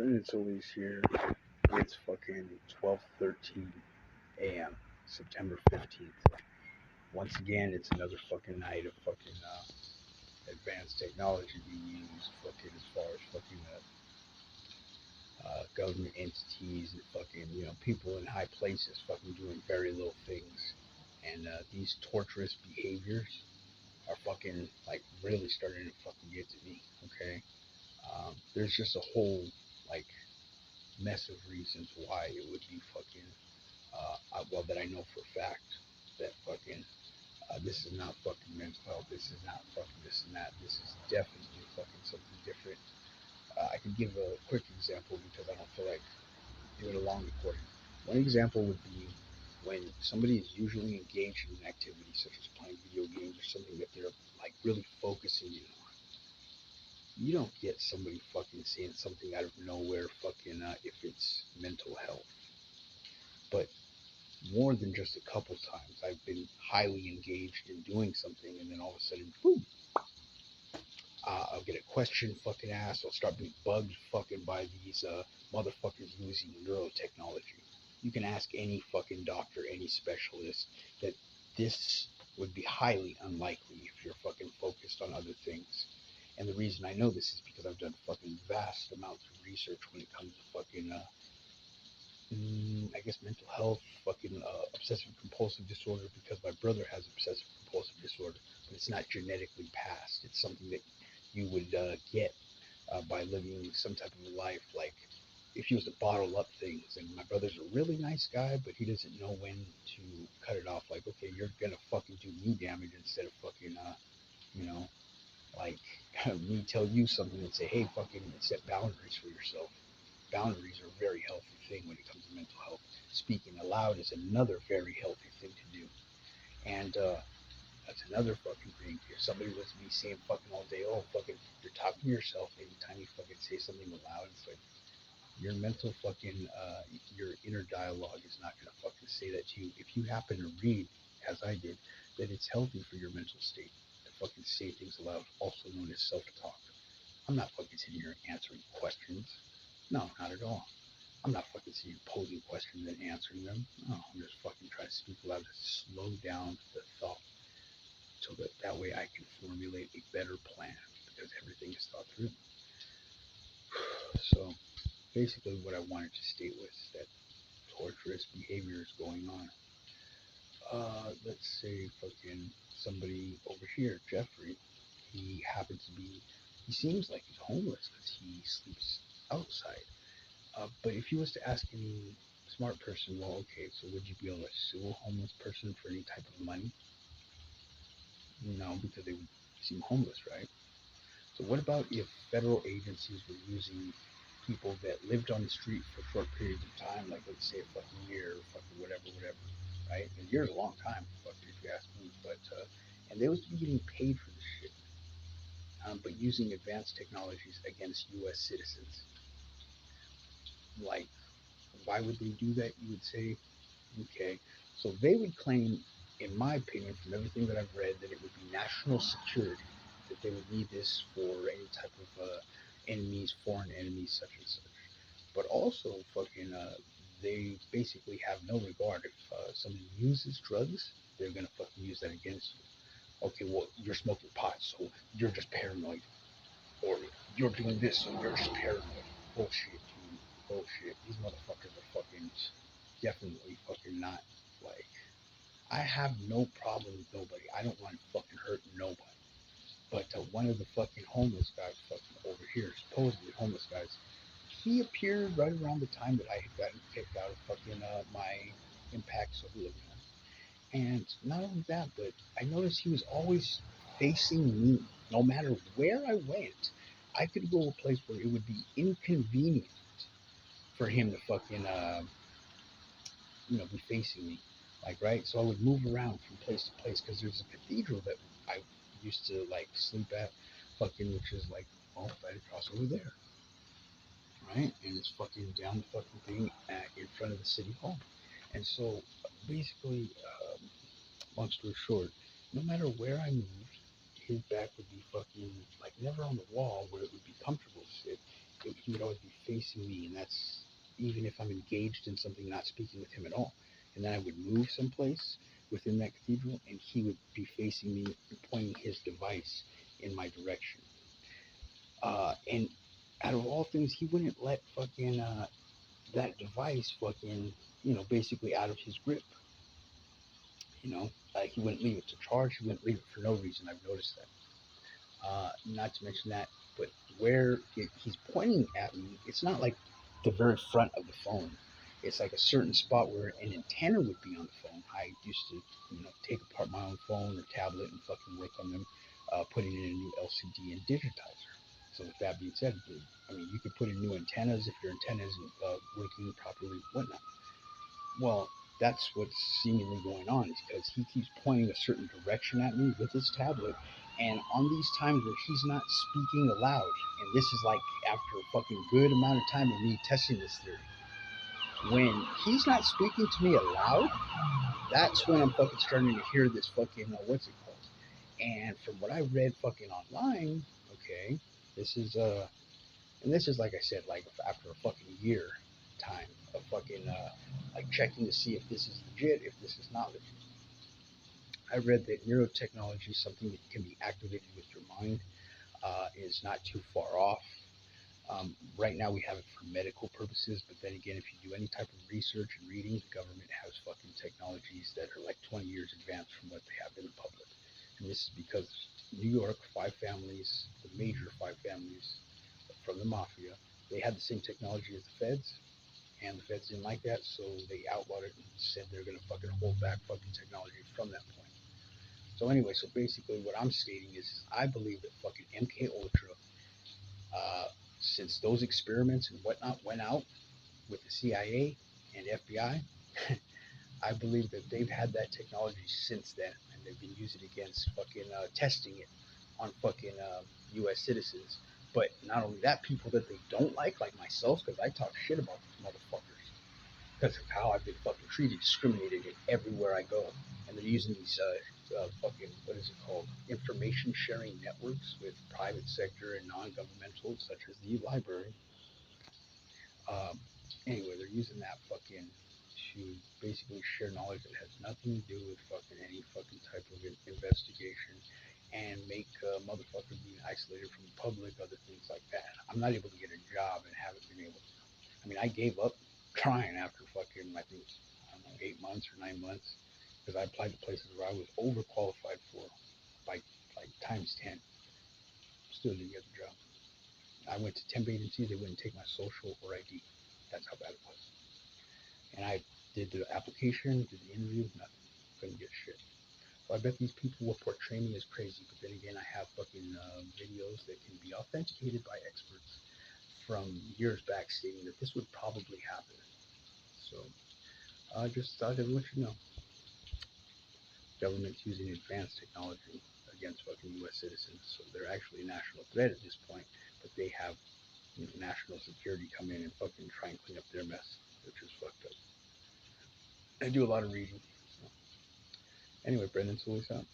It's Elise here. It's fucking 12:13 a.m. September 15th. Once again, it's another fucking night of fucking advanced technology being used fucking as far as fucking government entities and fucking people in high places fucking doing very little things, and these torturous behaviors are fucking like really starting to fucking get to me. Okay, there's just a whole like mess of reasons why it would be fucking well, that I know for a fact that fucking this is not fucking mental health. This is not fucking this and that. This is definitely fucking something different. I could give a quick example because I don't feel like doing a long recording. One example would be when somebody is usually engaged in an activity such as playing video games or something that they're like really focusing in on. You don't get somebody fucking saying something out of nowhere fucking if it's mental health. But more than just a couple times, I've been highly engaged in doing something, and then all of a sudden, boom, I'll get a question fucking asked. I'll start being bugged fucking by these motherfuckers using neurotechnology. You can ask any fucking doctor, any specialist, that this would be highly unlikely if you're fucking focused on other things. And the reason I know this is because I've done fucking vast amounts of research when it comes to fucking I guess mental health, fucking obsessive compulsive disorder, because my brother has obsessive compulsive disorder, but it's not genetically passed. It's something that you would get by living some type of a life. Like if you was to bottle up things, and my brother's a really nice guy, but he doesn't know when to cut it off. Like, okay, you're gonna fucking do me damage instead of fucking, you know, like me tell you something and say, hey, fucking set boundaries for yourself. Boundaries are a very healthy thing when it comes to mental health. Speaking aloud is another very healthy thing to do. And that's another fucking thing. If somebody was to be saying fucking all day, oh, fucking, you're talking to yourself anytime you fucking say something aloud, it's like your mental fucking, your inner dialogue is not going to fucking say that to you. If you happen to read, as I did, that it's healthy for your mental state to fucking say things aloud, also known as self-talk. I'm not fucking sitting here answering questions. No, not at all. I'm not fucking sitting here posing questions and answering them. No, I'm just fucking trying to speak aloud to slow down the thought so that way I can formulate a better plan because everything is thought through. So basically what I wanted to state was that torturous behavior is going on. Let's say fucking somebody over here, Jeffrey, he happens to be, he seems like he's homeless because he sleeps outside. But if you was to ask any smart person, well, okay, so would you be able to sue a homeless person for any type of money? No, because they would seem homeless, right? So what about if federal agencies were using people that lived on the street for short periods of time, like let's say a fucking year, or fucking whatever, right? A year's a long time, fucking if you ask me. But and they was getting paid for this shit, but using advanced technologies against U.S. citizens. Like, why would they do that? You would say, okay, so they would claim, in my opinion, from everything that I've read, that it would be national security, that they would need this for any type of enemies, foreign enemies, such and such. But also, fucking, they basically have no regard. If somebody uses drugs, they're gonna fucking use that against you. Okay, well, you're smoking pot, so you're just paranoid, or you're doing this, so you're just paranoid. Bullshit, dude. Bullshit. These motherfuckers are fucking definitely fucking not like. I have no problem with nobody. I don't want to fucking hurt nobody. But one of the fucking homeless guys fucking over here, supposedly homeless guys, he appeared right around the time that I had gotten kicked out of fucking my impact social living home. And not only that, but I noticed he was always facing me. No matter where I went, I could go a place where it would be inconvenient for him to fucking be facing me. Like, right? So I would move around from place to place because there's a cathedral that I used to like sleep at, fucking, which is like, oh, right across over there, right? And it's fucking down the fucking thing in front of the city hall. And so basically, long story short, no matter where I moved, his back would be fucking like never on the wall where it would be comfortable to sit. He he would always be facing me, and that's even if I'm engaged in something, not speaking with him at all. And then I would move someplace within that cathedral, and he would be facing me and pointing his device in my direction. And out of all things, he wouldn't let fucking that device fucking, basically out of his grip. He wouldn't leave it to charge. He wouldn't leave it for no reason. I've noticed that. Not to mention that, but where he's pointing at me, it's not like the very front of the phone. It's like a certain spot where an antenna would be on the phone. I used to, take apart my own phone or tablet and fucking work on them, putting in a new LCD and digitizer. So with that being said, you could put in new antennas if your antenna isn't working properly, whatnot. Well, that's what's seemingly going on is because he keeps pointing a certain direction at me with his tablet, and on these times where he's not speaking aloud, and this is like after a fucking good amount of time of me testing this theory, when he's not speaking to me aloud, that's when I'm fucking starting to hear this fucking what's it called? And from what I read fucking online, okay, this is and this is like I said, like after a fucking year time of fucking like checking to see if this is legit, if this is not legit. I read that neurotechnology, something that can be activated with your mind, is not too far off. Right now we have it for medical purposes, but then again, if you do any type of research and reading, the government has fucking technologies that are like 20 years advanced from what they have in the public. And this is because New York, 5 families, the major 5 families from the mafia, they had the same technology as the feds, and the feds didn't like that, so they outlawed it and said they're gonna fucking hold back fucking technology from that point. So anyway, so basically what I'm stating is I believe that fucking MK Ultra, uh, since those experiments and whatnot went out with the CIA and FBI, I believe that they've had that technology since then, and they've been using it against fucking testing it on fucking U.S. citizens. But not only that, people that they don't like myself, because I talk shit about these motherfuckers because of how I've been fucking treated, discriminated everywhere I go. And they're using these fucking, what is it called? Information sharing networks with private sector and non-governmental, such as the library. Um, anyway, they're using that fucking to basically share knowledge that has nothing to do with fucking any fucking type of investigation and make motherfuckers being isolated from the public, other things like that. I'm not able to get a job and haven't been able to. I gave up trying after fucking, I think, I don't know, 8 months or 9 months because I applied to places where I was overqualified for by like times 10. Still didn't get the job. I went to temp agencies, they wouldn't take my social or ID. That's how bad it was. And I did the application, did the interview, nothing. Couldn't get shit. So I bet these people will portray me as crazy, but then again, I have fucking videos that can be authenticated by experts from years back stating that this would probably happen. So I just thought I'd let you know. Government's using advanced technology against fucking U.S. citizens, so they're actually a national threat at this point, but they have national security come in and fucking try and clean up their mess, which is fucked up. I do a lot of reading. So. Anyway, Brendan, so what's up?